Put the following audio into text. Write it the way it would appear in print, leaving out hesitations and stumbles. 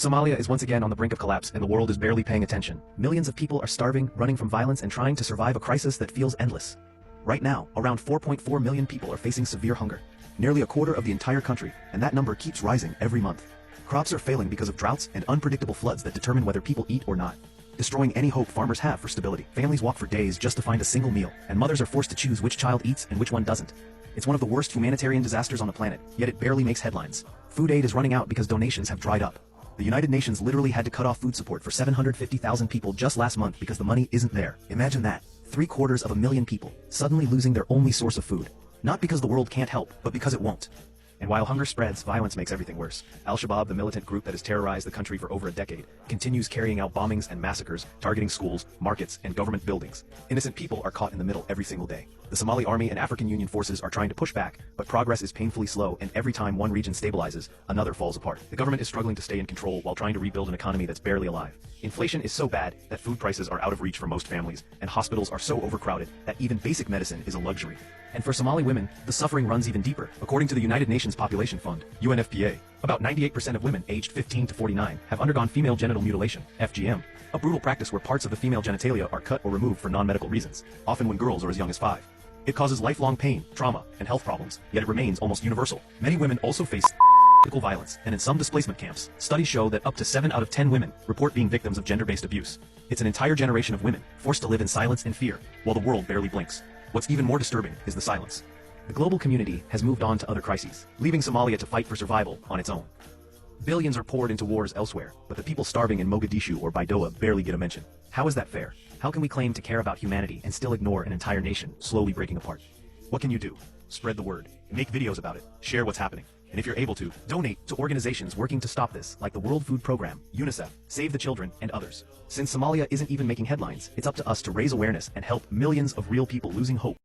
Somalia is once again on the brink of collapse and the world is barely paying attention. Millions of people are starving, running from violence and trying to survive a crisis that feels endless. Right now, around 4.4 million people are facing severe hunger. Nearly a quarter of the entire country, and that number keeps rising every month. Crops are failing because of droughts and unpredictable floods that determine whether people eat or not, destroying any hope farmers have for stability. Families walk for days just to find a single meal, and mothers are forced to choose which child eats and which one doesn't. It's one of the worst humanitarian disasters on the planet, yet it barely makes headlines. Food aid is running out because donations have dried up. The United Nations literally had to cut off food support for 750,000 people just last month because the money isn't there. Imagine that. 750,000 people suddenly losing their only source of food. Not because the world can't help, but because it won't. And while hunger spreads, violence makes everything worse. Al-Shabaab, the militant group that has terrorized the country for over a decade, continues carrying out bombings and massacres, targeting schools, markets, and government buildings. Innocent people are caught in the middle every single day. The Somali Army and African Union forces are trying to push back, but progress is painfully slow, and every time one region stabilizes, another falls apart. The government is struggling to stay in control while trying to rebuild an economy that's barely alive. Inflation is so bad that food prices are out of reach for most families, and hospitals are so overcrowded that even basic medicine is a luxury. And for Somali women, the suffering runs even deeper. According to the United Nations Population Fund, UNFPA, about 98% of women aged 15 to 49 have undergone female genital mutilation, FGM, a brutal practice where parts of the female genitalia are cut or removed for non-medical reasons, often when girls are as young as 5. It causes lifelong pain, trauma, and health problems, yet it remains almost universal. Many women also face physical violence, and in some displacement camps, studies show that up to 7 out of 10 women report being victims of gender-based abuse. It's an entire generation of women forced to live in silence and fear, while the world barely blinks. What's even more disturbing is the silence. The global community has moved on to other crises, leaving Somalia to fight for survival on its own. Billions are poured into wars elsewhere, but the people starving in Mogadishu or Baidoa barely get a mention. How is that fair? How can we claim to care about humanity and still ignore an entire nation slowly breaking apart? What can you do? Spread the word. Make videos about it. Share what's happening. And if you're able to, donate to organizations working to stop this, like the World Food Program, UNICEF, Save the Children, and others. Since Somalia isn't even making headlines, it's up to us to raise awareness and help millions of real people losing hope.